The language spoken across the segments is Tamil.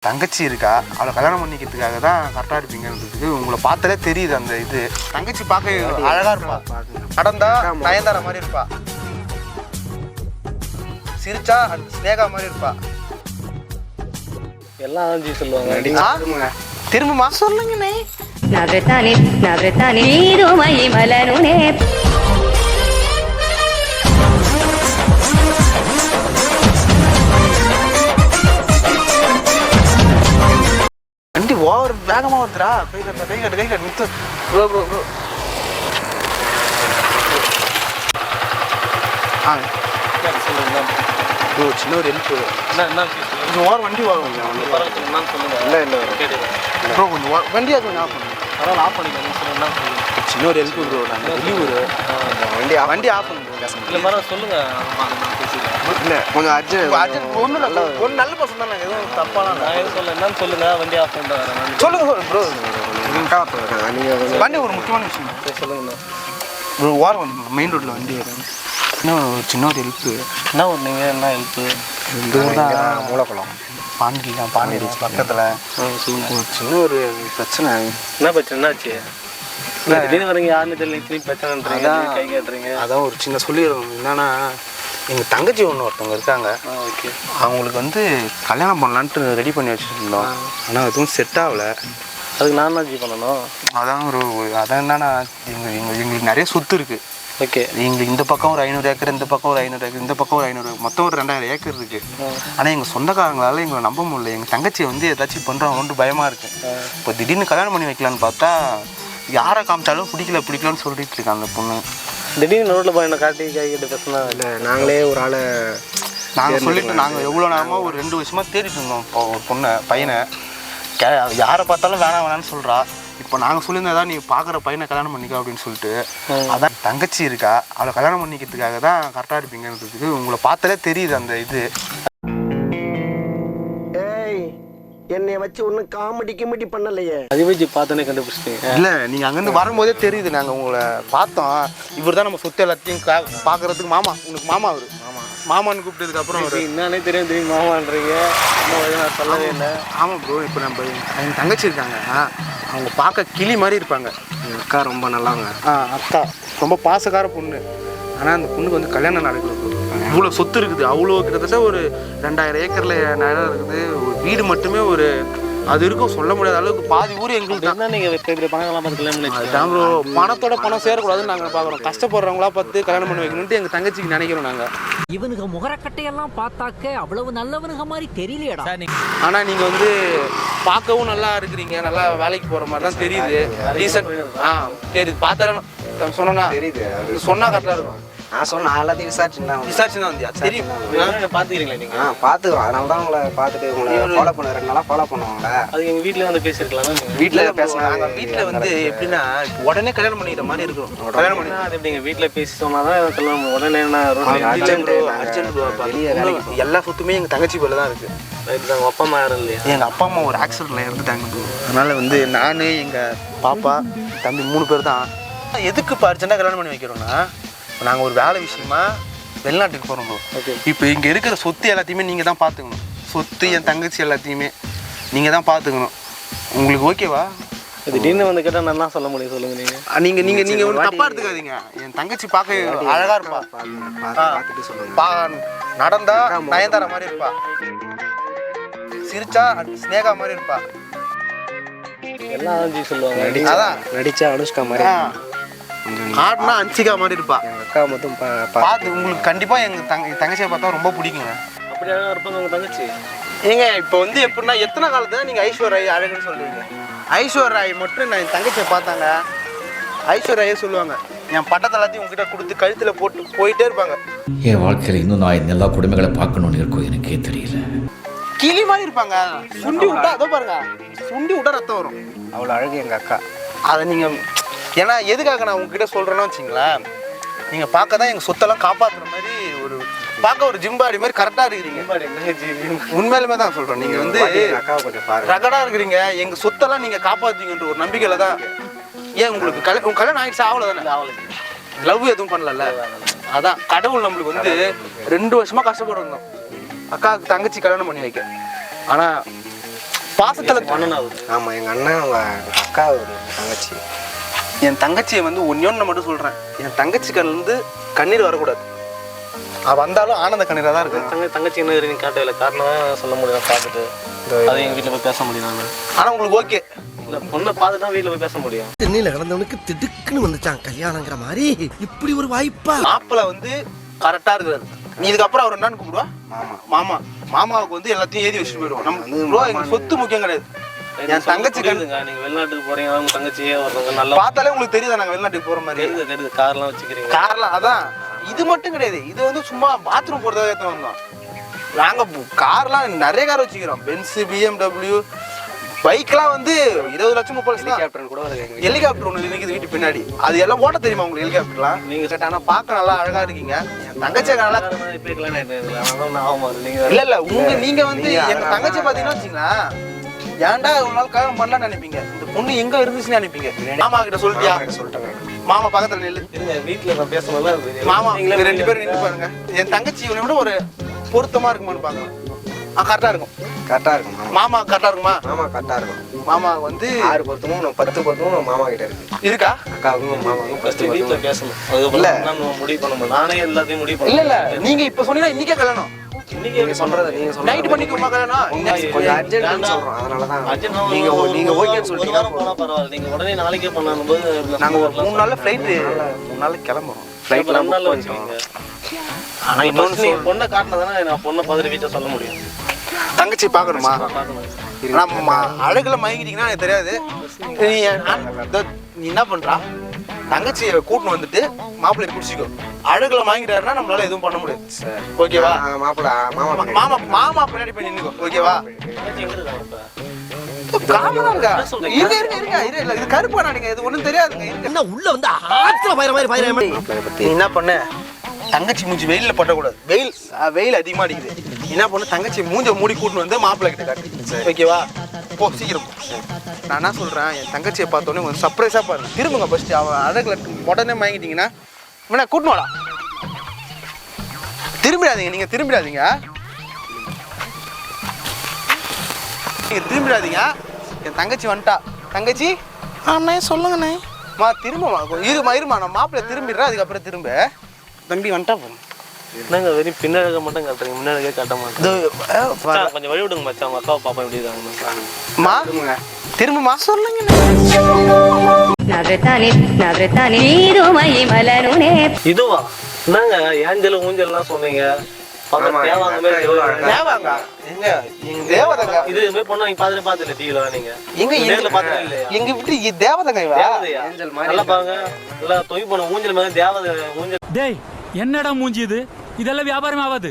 தங்கச்சி இருக்கா, அவளை கல்யாணம் பண்ணிக்கிறதுக்காக தான் கரெக்டாக இருப்பீங்கன்றதுக்கு உங்களை பார்த்தாலே தெரியுது. அந்த இது தங்கச்சி பார்க்க அழகா இருப்பா, நடந்தா நயன்தாரா மாதிரி இருப்பா, சிரிச்சா ஸ்னேகா மாதிரி இருப்பா. எல்லாம் சொல்லுவாங்க. திரும்பமா சொல்லுங்கண்ணே. வண்டி ஓவர் வேகமா வருதுடா. கை கட்டு நிறுத்து. ப்ரோ ப்ரோ சின்ன ஒரு ஹெல்ப். கொஞ்சம் ஓவர் வண்டி வாங்க. இல்லை ப்ரோ கொஞ்சம் வண்டி அது கொஞ்சம் ஆஃப் பண்ணுங்க. பரவாயில்ல, ஆஃப் பண்ணிக்கலாம். சின்ன ஒரு ஹெல்ப் ப்ரோ. நாங்கள் வெளியூர் வண்டி ஆஃப் பண்ணுங்க. இல்லை பரவாயில்ல, சொல்லுங்க. இல்லை கொஞ்சம் அர்ஜென்ட் ஒன்றும் நல்ல ஒரு நல்ல பசங்க தான். நாங்கள் எதுவும் தப்பாலாம் நான் எதுவும் சொல்ல. என்னன்னு சொல்லுங்க. வண்டி ஆஃப் பண்ணிட்டு வரேன். சொல்லுங்க ப்ரோ. நீங்கள் வண்டி ஒரு முக்கியமான விஷயம் சொல்லுங்கண்ணா. ப்ரோ ஓரம் மெயின் ரோட்டில் வண்டி வரும். இன்னும் சின்ன ஒரு ஹெல்ப்பு. என்ன ஒரு நீங்கள் என்ன ஹெல்ப்பு? மூலக்குளம் பாண்டி பக்கத்தில் சொல்லுங்க. சின்ன ஒரு பிரச்சனை. என்ன பிரச்சனை? என்னாச்சு? திடீர்னு வரீங்க, யாருன்னு தெரியல. பிரச்சனைன்றீங்க, கை கேட்டுறீங்க. அதான் ஒரு சின்ன சொல்லிடுறோம். என்னன்னா எங்கள் தங்கச்சி ஒருத்தவங்க இருக்காங்க. ஓகே. அவங்களுக்கு கல்யாணம் பண்ணலான்ட்டு ரெடி பண்ணி வச்சுருந்தோம். ஆனால் எதுவும் செட் ஆகலை. அதுக்கு நான் என்ன பண்ணணும்? அதான் என்னன்னா எங்களுக்கு நிறைய சொத்து இருக்குது. ஓகே. எங்களுக்கு இந்த பக்கம் ஒரு 500 ஏக்கர், இந்த பக்கம் ஒரு 500 ஏக்கர், இந்த பக்கம் ஒரு 500, மொத்தம் ஒரு 2000 ஏக்கர் இருக்குது. ஆனால் எங்கள் சொந்தக்காரங்களால எங்களை நம்ப முடியல. எங்கள் தங்கச்சியை ஏதாச்சும் பண்ணுறவங்க பயமாக இருக்குது. இப்போ திடீர்னு கல்யாணம் பண்ணி வைக்கலான்னு பார்த்தா யாரை காமிச்சாலும் பிடிக்கலன்னு சொல்லிட்டு இருக்காங்க அந்த பொண்ணு. திடீர்னு ரோட்டில் போய் என்ன காட்டி கைக்கிட்ட பேசினா இல்லை, நாங்களே ஒரு ஆளை நாங்கள் சொல்லிட்டு நாங்கள் எவ்வளோ நேரமாக ஒரு 2 வருஷமாக தேடிட்டு இருந்தோம். இப்போ ஒரு பையனை யாரை பார்த்தாலும் வேணான்னு சொல்கிறா. இப்போ நாங்கள் சொல்லியிருந்தா நீ பார்க்குற பையனை கல்யாணம் பண்ணிக்கோ அப்படின்னு சொல்லிட்டு. அதான் தங்கச்சி இருக்கா, அவளை கல்யாணம் பண்ணிக்கிறதுக்காக தான் கரெக்டாக இருப்பீங்கன்றதுக்கு உங்களை பார்த்தாலே தெரியுது. அந்த இது என்னைய வச்சு ஒன்றும் காமெடி பண்ணலையே. அதை வச்சு பார்த்தோன்னே கண்டுபிடிச்சிட்டீங்க? இல்லை, நீங்கள் அங்கேருந்து வரும்போதே தெரியுது. நாங்கள் உங்களை பார்த்தோம். இவர் தான் நம்ம சொத்து எல்லாத்தையும் பார்க்குறதுக்கு மாமா. உங்களுக்கு மாமா அவர் மாமான்னு கூப்பிட்டதுக்கு அப்புறம் அவர் என்னன்னே தெரியும் மாமான்றீங்க. நான் சொல்லவே இல்லை. ஆமாம் ப்ரோ. இப்போ நம்ம எங்கள் தங்கச்சி இருக்காங்க, அவங்க பார்க்க கிளி மாதிரி இருப்பாங்க. எங்கள் அக்கா ரொம்ப நல்லாங்க. அக்கா ரொம்ப பாசக்கார பொண்ணு. ஆனால் அந்த பொண்ணுக்கு கல்யாணம் நடக்குது. இவ்வளோ சொத்து இருக்குது. அவ்வளோ கிட்டத்தட்ட ஒரு 2000 ஏக்கரில் நிலம் இருக்குது. ஒரு வீடு மட்டுமே அது இருக்கும், சொல்ல முடியாத அளவுக்கு. பாதி ஊர் எங்களுக்கு தான். நீங்கள் பெரிய பணங்கள்லாம் பார்த்து கல்யாணம் பண்ணி அதுதான் ப்ரோ. பணத்தோட பணம் சேரக்கூடாதுன்னு நாங்கள் பார்க்குறோம். கஷ்டப்படுறவங்களா பார்த்து கல்யாணம் பண்ணி வைக்கணும்ட்டு எங்கள் தங்கச்சிக்கு நினைக்கிறோம் நாங்கள். இவனுக்கு முகரக்கட்டையெல்லாம் பார்த்தாக்க அவ்வளவு நல்லவனுங்க மாதிரி தெரியலையடா. ஆனால் நீங்கள் பார்க்கவும் நல்லா இருக்கிறீங்க, நல்லா வேலைக்கு போகிற மாதிரி தான் தெரியுது. ரீசன்ட் தெரியுது. பார்த்தாலும் சொன்னா தெரியுது. சொன்னா கரெக்டாக இருக்கும். நான் சொன்னேன் எல்லாத்தையும் விசாரிச்சு தான் வந்தியா? தெரியும். பார்த்துக்கிறீங்களா நீங்கள்? பார்த்துக்கிறோம். அதனால தான் உங்களை பார்த்துட்டு உங்களை ஃபாலோ பண்ண 2 நாளாக ஃபாலோ பண்ணுவாங்க. அது எங்கள் வீட்டில் பேசியிருக்கலாம். வீட்டில் பேசுனாங்க. வீட்டில் எப்படின்னா உடனே கல்யாணம் பண்ணிக்கிற மாதிரி இருக்கும். கல்யாணம் பண்ணி அது எப்படிங்க வீட்டில் பேசி சொன்னால் தான் கல்யாணம் உடனே அர்ஜென்ட் எல்லா சொத்துமே எங்கள் தங்கச்சி பேரில் தான் இருக்குது. எங்கள் அப்பா அம்மா யாரும் இல்லையா? எங்கள் அப்பா அம்மா ஒரு ஆக்சிடென்ட்டில் இறந்துட்டாங்க. அதனால் நான் எங்கள் பாப்பா தம்பி 3 பேர் தான். எதுக்கு இப்போ அர்ஜென்ட்டாக கல்யாணம் பண்ணி வைக்கிறோன்னா, நாங்கள் ஒரு வேலை விஷயமா வெளிநாட்டுக்கு போகிறோம் ப்ரோ. ஓகே. இப்போ இங்கே இருக்கிற சொத்து எல்லாத்தையுமே நீங்கள் தான் பார்த்துக்கணும். சொத்து என் தங்கச்சி எல்லாத்தையுமே நீங்கள் தான் பார்த்துக்கணும். உங்களுக்கு ஓகேவா? திடீர்னு கேட்டால் நல்லா சொல்ல முடியும். சொல்லுங்கள். நீங்கள் ஒன்றும் தப்பாக எடுத்துக்காதீங்க. என் தங்கச்சி பார்க்க அழகாக இருப்பா. பார்த்துட்டு சொல்லுங்கள். நடந்தா நயன்தாரா மாதிரி இருப்பா, சிரிச்சா ஸ்னேகா மாதிரி இருப்பா. எல்லாம் சொல்லுவாங்க. அதான் நடிச்சா அனுஷ்கா மாதிரி, ஆடுனா அன்சிகா மாதிரி இருப்பா. எங்கள் அக்கா மட்டும் பார்த்து உங்களுக்கு கண்டிப்பாக எங்கள் தங்கச்சியை பார்த்தா ரொம்ப பிடிக்குங்க. அப்படியே இருப்பாங்க உங்கள் தங்கச்சி. ஏங்க இப்போ எப்படின்னா எத்தனை காலத்துல நீங்கள் ஐஸ்வர்யா அழகுன்னு சொல்லுவீங்க? ஐஸ்வர்யா மட்டும் நான் என் தங்கச்சியை பார்த்தாங்க ஐஸ்வர்யா சொல்லுவாங்க. என் பட்டத்தை எல்லாத்தையும் உங்ககிட்ட கொடுத்து கழுத்தில் போட்டு போயிட்டே இருப்பாங்க. என் வாழ்க்கையில் இன்னும் நான் எல்லா குடும்பங்களை பார்க்கணும்னு இருக்கும், எனக்கே தெரியல. கிளி மாதிரி இருப்பாங்க. சுண்டி விட்டா அதோ பாருங்க, சுண்டி விட்டா ரத்தம் வரும். அவ்வளோ அழகு எங்கள் அக்கா. அதை நீங்கள் ஏன்னா எதுக்காக நான் உங்ககிட்ட சொல்கிறேன்னா வச்சிங்களேன், நீங்கள் பார்க்க தான் எங்கள் சொத்தெல்லாம் காப்பாற்றுற மாதிரி பார்க்க ஒரு ஜிம்பாடி மாதிரி கரெக்டாக இருக்கிறீங்க. உண்மையிலுமே தான் சொல்கிறோம். நீங்கள் அக்காவை கொஞ்சம் பாருங்க, ரகடாக இருக்கிறீங்க. எங்கள் சொத்தெல்லாம் நீங்கள் காப்பாற்றுவீங்கன்ற ஒரு நம்பிக்கையில் தான். ஏன் உங்களுக்கு கல்யாணம் ஆகிடுச்சு? ஆகலை தானே? லவ் எதுவும் பண்ணல. அதான் கடவுள் நம்மளுக்கு 2 வருஷமாக கஷ்டப்பட்டு இருந்தோம் அக்காவுக்கு தங்கச்சி கல்யாணம் பண்ணி வைக்க. ஆனால் பாசத்துல அண்ணன் அவரு. ஆமாம் எங்கள் அண்ணன் அவங்க அக்கா ஒரு தங்கச்சி. என் தங்கச்சியை வந்து ஒன்னொன்னு மட்டும் சொல்றேன், என் தங்கச்சி கண்ணில் இருந்து கண்ணீர் வரக்கூடாது. அவ வந்தாலும் ஆனந்த கண்ணீராக தான் இருக்கு. தங்கச்சி என்ன நீங்க காட்டவில்லை, காரணம் சொல்ல முடியும் பார்த்துட்டு அதை எங்க வீட்டில் போய் பேச முடியும். நான் ஆனா உங்களுக்கு ஓகே, இந்த பொண்ணை பார்த்துட்டு தான் வீட்டில் போய் பேச முடியும். சென்னையில கிடந்தவனுக்கு திடுக்குன்னு வந்துச்சான் கல்யாணங்கிற மாதிரி. இப்படி ஒரு வாய்ப்பா? மாப்பிள்ள வந்து கரெக்டா இருக்கிறாரு. நீ இதுக்கப்புறம் அவர் என்னன்னு கூப்பிடுவா? மாமா. மாமாவுக்கு வந்து எல்லாத்தையும் ஏறி வச்சுட்டு போயிடுவோம். நம்ம ப்ரோ எங்க சொத்து முக்கியம் கிடையாது. என் தங்கச்சி புரியுதுங்க, நீங்க வெளிநாட்டுக்கு போறீங்க, உங்க தங்கச்சியே ஒருத்தவங்க நல்லா பார்த்தாலே உங்களுக்கு தெரியுதா நாங்க வெளிநாட்டுக்கு போற மாதிரி? தெரியுது கார்லாம் வச்சுக்கிறீங்க. கார்லாம் அதான். இது மட்டும் கிடையாது, இது வந்து சும்மா பாத்ரூம் போறதாக எடுத்து வந்தோம். நாங்க கார்லாம் நிறைய கார் வச்சுக்கிறோம். பென்ஸ், BMW, பைக்லாம் வந்து 20 லட்சம் 30 லட்சம். கேப்டன் கூட வருது. ஹெலிகாப்டர் ஒன்று இருக்குது வீட்டு பின்னாடி. அது எல்லாம் ஓட்ட தெரியுமா உங்களுக்கு? ஹெலிகாப்டர்லாம் நீங்க கேட்ட. ஆனா பார்க்க நல்லா அழகா இருக்கீங்க. என் தங்கச்சி நல்லா இல்ல நீங்க வந்து எங்க தங்கச்சி பாத்தீங்கன்னா வச்சுங்களேன், ஏன்டா ஒரு நாள் கல்யாணம் பண்ணலாம்னு நினைப்பீங்க. இந்த பொண்ணு எங்க இருந்துச்சுன்னு நினைப்பீங்க. மாமா கிட்ட சொல்லிட்டியா? சொல்லிட்டேன். மாமா பக்கத்துல நில்லு. வீட்டுல நான் பேசும்போது மாமா இங்க 2 பேரும் நின்று பாருங்க. என் தங்கச்சி இவனை விட ஒரு பொருத்தமா இருக்குமான்னு பாக்கலாம். கரெக்டா இருக்கும். கரெக்டாக இருக்கும். மாமா கரெக்டா இருக்குமா? மாமா கரெக்டாக இருக்கும். மாமா வந்து 6 பொருத்தமும் 10 பொருத்தமும் மாமா கிட்ட இருக்கு. இருக்கா? அக்காவுக்கும் மாமாவுக்கும் 10 வீட்டுல பொருத்தமும். பேசணும். அதுக்கப்புறம் நம்ம முடிவு பண்ண முடியும். நானே எல்லாத்தையும் முடிவு பண்ண இல்ல நீங்க இப்ப சொன்னீங்கன்னா இன்னைக்கே கல்யாணம். நீங்க சொல்றத நீங்க சொல்றது நைட் பண்ணிக்கோமா கல்யாணம்? கொஞ்சம் அர்ஜென்ட்னு சொல்றோம். அதனால தான் நீங்க ஓகேன்னு சொல்லிட்டீங்க. போனா பரவாயில்ல, நீங்க உடனே நாளைக்கே பண்ணும்போது நாங்க ஒரு 3 நாள்ல ஃப்ளைட் 3 நாளைக்கு கிளம்புறோம். ஃப்ளைட்ல 2 நாள்ல வச்சுக்கோங்க. ஆனா இன்னொன்னு நீங்க பொண்ணை காட்டினதானே நான் பொண்ணை பார்த்துட்டு வீட்டை சொல்ல முடியும். தங்கச்சி பாக்கணுமா? நம்ம அழகுல மயங்கிட்டீங்கன்னா எனக்கு தெரியாது. நீ என்ன பண்றா? தங்கச்சியை கூட்டின்னு வந்துட்டு மாப்பிள்ளை பிடிச்சிக்கோ. அழகுல வாங்கிட்டாருன்னா நம்மளால எதுவும் பண்ண முடியாது. ஓகேவா? மாப்பிள்ள மாமா மாமா மாமா பின்னாடி போய் நின்னுக்கோ. ஓகேவா? இது கருப்பா நாடுங்க, இது ஒண்ணும் தெரியாதுங்க. என்ன உள்ள வந்து ஆத்திர பயிர மாதிரி பயிர நீ என்ன பண்ண? தங்கச்சி மூஞ்சி வெயில்ல பட்டக்கூடாது. வெயில் அதிகமா அடிக்குது. என்ன பண்ணு? தங்கச்சி மூஞ்ச மூடி கூட்டின்னு வந்து மாப்பிள்ளை கிட்ட காட்டு. ஓகேவா? போ சீக்கிரம். நான் என்ன சொல்றேன், என் தங்கச்சியை பார்த்தோன்னே கொஞ்சம் சர்ப்ரைஸா பாருங்க. திரும்புங்க ஃபர்ஸ்ட். அவன் அழகுல உடனே வாங்கிட்டீங்கன்னா இவனை கூட்டின்னு வாடா. திரும்பிடாதீங்க, நீங்க திரும்பிடாதீங்க. நீங்க திரும்பிடாதீங்க. என் தங்கச்சி வந்துட்டா. தங்கச்சி அண்ணே சொல்லுங்கண்ணே. திரும்பமா இருமா நான் மாப்பிள்ளை திரும்பிடுறேன். அதுக்கப்புறம் திரும்ப தம்பி வந்துட்டா போதும். என்னங்க வெறும் பின்னாடி மட்டும் காட்டுறீங்க, முன்னாடியே காட்ட மாட்டேன். கொஞ்சம் வழி விடுங்க மச்சான், அவங்க அக்காவை பாப்பா எப்படி இருக்காங்க. திரும்பமா சொல்லுங்க. இதுவா என்னங்க ஏஞ்சல் ஊஞ்சல்லாம் சொன்னீங்க? என்னடா மூஞ்சி இது? இதெல்லாம் வியாபாரம் ஆகாது.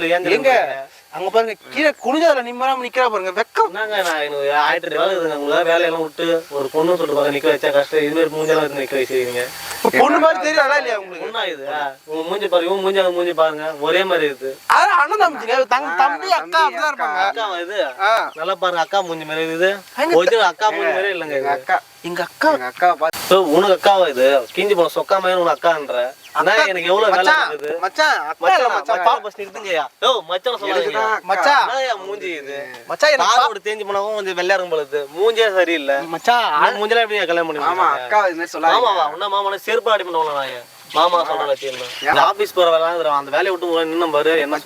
அங்க பாருங்க, கீழே குனிஞ்சதுல நிம்மராம நிக்கிறா பாருங்க. வெக்கம். வேலையெல்லாம் விட்டு ஒரு பொண்ணு சொல்லிட்டு நிக்க வச்சா கஷ்டம். இது மாதிரி மூஞ்செல்லாம் நிக்க வச்சிருக்கீங்க. பொண்ணு மாதிரி தெரியாதா இல்லையா உங்களுக்கு? பொண்ணா இது? உங்க மூஞ்சி பாருங்க, உங்க மூஞ்சி பாருங்க, ஒரே மாதிரி இருக்கு. அண்ணன் தம்பிங்க, தம்பி அக்கா அப்படிதான் இருப்பாங்க. அக்காவா இது? நல்லா பாருங்க, அக்கா மூஞ்சி மாதிரி இது. அக்கா மூஞ்சி மாதிரி இல்லங்க இது. அக்கா எங்க அக்கா அக்காவை பார்த்து உனக்கு அக்காவா இது? கிஞ்சி போன சொக்கா மாதிரி உனக்கு அக்கான்ற. எனக்கு எவ்வளவு வேலை இருக்குது மச்சான். மூஞ்சி இது மச்சான் தேஞ்சு போனாவும் கொஞ்சம் வெள்ளையா இருக்கும் போல. மூஞ்சே சரியில்லை மச்சான். மூஞ்செல்லாம் எப்படி கல்யாணம் பண்ணி? மாமா அக்கா இது மாதிரி சொல்லாதீங்க. மாமாவா? உன்ன மாமா செருப்பு அடி பண்ணுவோம். நான் மாமா சொல்றேன். ஆபீஸ் போற வேலை அந்த வேலையை விட்டு நின்னும் பாரு. என்ன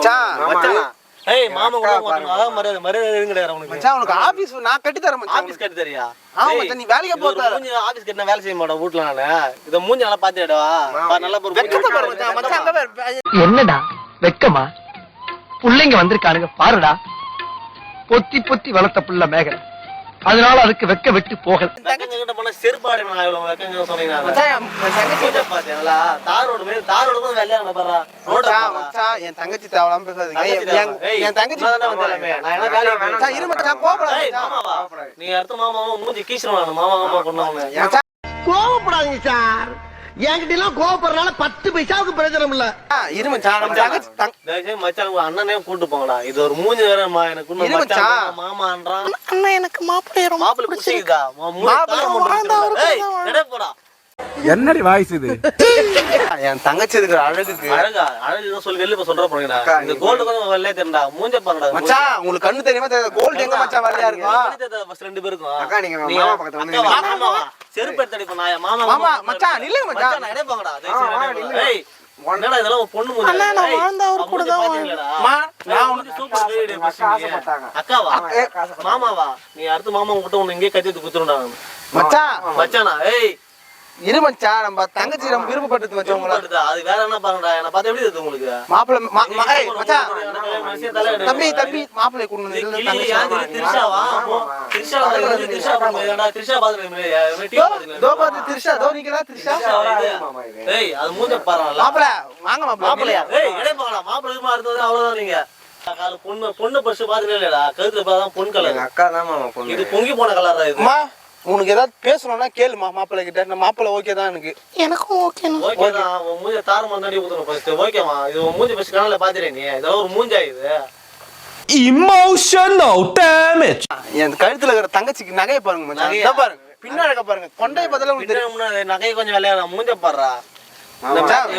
மச்சான்? ஏய் மாமா கூட அதான் மரியாதை எதுவும் கிடையாது உனக்கு. மச்சான் உனக்கு ஆபீஸ் நான் கட்டி தரேன் மச்சான். ஆபீஸ் கட்டி தரியா? ஆமா மச்சான், நீ வேலைக்கு போறதா? மூஞ்சி ஆபீஸ் கட்டினா வேலை செய்ய மாட்டேன் வீட்ல. நானு இத மூஞ்சி நல்லா பாத்துடா. நல்லா ஒரு வெக்கத்தை பாரு மச்சான். மச்சான் அங்க பாரு. என்னடா வெக்கமா? புள்ளைங்க வந்திருக்கானுங்க பாருடா. பொத்தி பொத்தி வளர்த்த புள்ள மேகல், அதனால அதுக்கு வெக்க விட்டு போகல. வெக்கங்கிட்ட போனா செருப்பாடி நான் இவ்வளவு வெக்கங்க சொன்னீங்க. மச்சான் தங்கச்சி பாத்தீங்களா? தாரோடு மேல தாரோடு கூட வெள்ளையா பாறா. மச்சான் என் தங்கச்சி தேவலாம் பேசாதீங்க. என் தங்கச்சி நான் என்ன வேலைய மச்சான் இரு மச்சான் கோபப்படாத. நீ அடுத்த மாமாவும் மூஞ்சி கீச்சுறானே. மாமா பண்ணாங்க. கோவப்படாதீங்க சார். என்கிட்ட எல்லாம் கோவப்படுறதுனால 10 பைசாவுக்கு பிரயோஜனம் இல்ல. இரு மச்சான் நம்ம தங்கச்சி மச்சான் அண்ணனே கூட்டு போங்கடா. இது ஒரு மூஞ்சி வேற எனக்கு மாமான்றான். அண்ணா எனக்கு மாப்பிள்ளை மாப்பிள்ளை பிடிச்சிக்குதா? போடா என்னடி வாய்ஸ் இது? என் தங்கச்சி இருக்கிற அழகுக்கு அழகு சொல்லி வெளில இப்ப சொல்ற போறீங்கடா. இந்த கோல்டு கொஞ்சம் வெள்ளையா தெரியும்டா. மூஞ்ச பாருடா. மச்சான் உங்களுக்கு கண்ணு தெரியுமா? கோல்டு எங்க மச்சான் வெள்ளையா இருக்கும்? ஃபர்ஸ்ட் ரெண்டு பேருக்கும். அக்கா நீங்க மாமா பக்கத்துல வந்து மாமாவா? செருப்பு எடுத்து அடிப்ப நாயா. மாமா மாமா மச்சான் நில்லுங்க மச்சான். நான் இடைப்பாங்கடா. ஏய் என்னடா இதெல்லாம் ஒரு பொண்ணு மூஞ்சி. அண்ணா நான் வாழ்ந்தா அவர் கூட தான் மா நான் உனக்கு சூப்பர் வீடியோ பேசுறீங்க. அக்காவா? மாமாவா? நீ அடுத்து மாமா கிட்ட உன்னை இங்கே கத்தி குத்துறடா. மச்சான் மச்சானா? ஏய் இரு மச்சான், நம்ம தங்கச்சி நம்ம விருப்பப்பட்டது மச்சான் உங்கள. அது வேற என்ன பாருங்கடா. என்ன பார்த்தா எப்படி இருக்கு உங்களுக்கு? மாப்பிள ஏய் மச்சான் தம்பி தம்பி மாப்பிளை கொண்டு வந்து தங்கச்சி திரிஷாவா? திரிஷா திரிஷா பாருடா. திரிஷா பாத்துறீங்க. தோ பாத்து திரிஷா தோ நிக்கிறா திரிஷா. ஏய் அது மூஞ்ச பாருடா. மாப்பிள வாங்க மாப்பிள. மாப்பிளையா? ஏய் எடை பாங்கடா. மாப்பிள இருக்குமா அடுத்து அவ்வளவுதான் நீங்க. கால பொண்ணு பர்ஸ் பாத்துட்டே இல்லடா. கழுத்துல பார்த்தா பொன் கலர். அக்கா தான் மாமா பொண்ணு. இது பொங்கி போன கலர்டா இது. அம்மா உனக்கு ஏதாவது பேசணும்னா கேளுமா மாப்பிள்ளை கிட்ட. நான் மாப்பிள்ளை ஓகே தான் எனக்கு. எனக்கும் ஓகே. ஓகேடா. உன் மூஞ்ச தார மந்தாடி ஊத்தணும் ஃபர்ஸ்ட். ஓகேமா? இது உன் மூஞ்சி ஃபர்ஸ்ட் கனல்ல பாத்துறே நீ. இதெல்லாம் ஒரு மூஞ்சா இது? Emotional damage. என் கழுத்துல இருக்கிற தங்கச்சிக்கு நகையை பாருங்க மச்சான். இத பாருங்க. பின்னாடி பாருங்க. கொண்டைய பதிலா உங்களுக்கு தெரியும். முன்னாடி நகை கொஞ்சம் வெள்ளையா மூஞ்ச பாறா.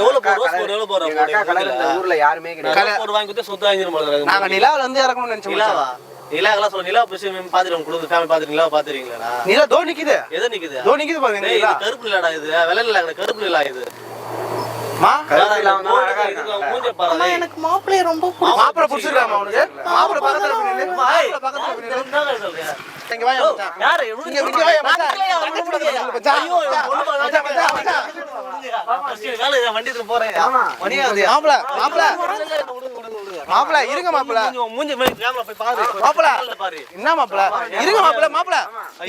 எவ்வளவு போடுறோம்? எவ்வளவு போடுறோம்? எங்க அக்கா கலர் இந்த ஊர்ல யாருமே கிடையாது. போடு வாங்கி கொடுத்து சொத்து வாங்கிரும் போல. நாங்க நிலாவுல இருந்து இறங்கணும்னு நினைச்சோம். நிலாவா? நிலாவெல்லாம் சொல்ல. நிலா பிரச்சனை பாத்துட்டு கொடுத்து ஃபேமிலி பாத்துட்டு நிலா பாத்துறீங்களா? நிலா தோ நிக்குது. எது நிக்குது? தோ நிக்குது பாருங்க. இது கருப்பு நிலாடா. இது வெள்ளை நிலா கிடையாது. கருப்பு நிலா இது. மா கருப்புல வந்து அழகா இருக்காங்க. மூஞ்ச பாறா. எனக்கு மாப்பிள்ளை ரொம்ப பிடிக்கும். மாப்பிள்ளை பிடிச்சிருக்காமா உனக்கு? மாப்பிள்ளை பக்கத்துல நில்லு. மாப்பிள்ளை பக்கத்துல நில்லு. என்ன சொல்றீங்க? இங்க வா மச்சான். யாரு? இங்க வா மச்சான். தங்கச்சி பக்கத்துல மச்சான். வேலை வண்டி எடுத்து போறேன். மாப்பிள்ளை மாப்பிள்ளை மாப்பிள்ளை இருங்க மாப்பிள்ளை. மூஞ்சி மேல கேமரா போய் பாரு. மாப்பிள்ளை பாரு. என்ன மாப்பிள்ளை? இருங்க மாப்பிள்ளை மாப்பிள்ளை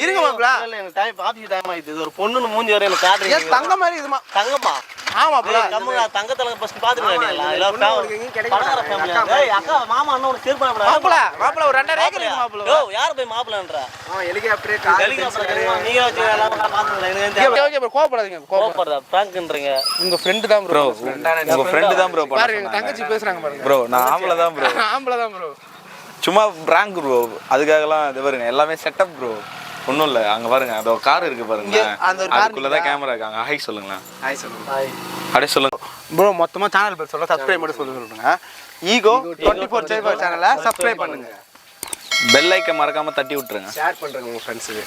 இருங்க மாப்பிள்ளை. இல்ல எனக்கு டைம் ஆபீஸ் டைம் ஆயிடுது. இது ஒரு பொண்ணுன்னு மூஞ்சி வர எனக்கு காட்டுறீங்க. ஏன் தங்க மாதிரி இதுமா? தங்கமா? ஆமா மாப்பிள்ளை. கம்முடா. தங்கத்துல ஃபர்ஸ்ட் பாத்துறீங்க நீங்களா? இல்ல பணக்கார ஃபேமிலி. ஏய் அக்கா மாமா அண்ணன் ஒரு சேர்ப்பா மாப்பிள்ளை மாப்பிள்ளை ஒரு 2.5 ஏக்கர் இருக்கு மாப்பிள்ளை. யோ யார் போய் மாப்பிள்ளன்ற? அவன் ஹெலிகாப்டரே கார் நீங்க வச்சு எல்லாம் பாத்துறீங்க. எனக்கு ஓகே ஓகே ப்ரோ கோவப்படாதீங்க. கோபப்படுறா. பிராங்க்ன்றீங்க. உங்க ஃப்ரெண்ட் தான் ப்ரோ. உங்க ஃப்ரெண்ட் தான் ப்ரோ. பாருங்க எங்க தங்கச்சி பேசுறாங்க பாருங்க. ப்ரோ நான் ஆம்பளை தான் ப்ரோ. ஆம்பளை தான் ப்ரோ. சும்மா பிராங்க் ப்ரோ. அதுக்காகலாம் இது பாருங்க எல்லாமே செட்டப் ப்ரோ. ஒன்றும் இல்லை. அங்கே பாருங்க அதோ கார் இருக்கு பாருங்க. அந்த ஒரு கார் அதுக்குள்ளதான் கேமரா இருக்காங்க. ஹை சொல்லுங்களேன். ஹாய் சொல்லுங்க. அப்படியே சொல்லுங்க ப்ரோ. மொத்தமா சேனல் பேர் சொல்ல சப்ஸ்கிரைப் மட்டும் சொல்லுங்க. ஈகோ 24/7 சேனலை சப்ஸ்கிரைப் பண்ணுங்க. பெல் ஐக்கன் மறக்காம தட்டி விட்டுருங்க. ஷேர் பண்றேங்க உங்க ஃப்ரெண்ட்ஸுக்கு.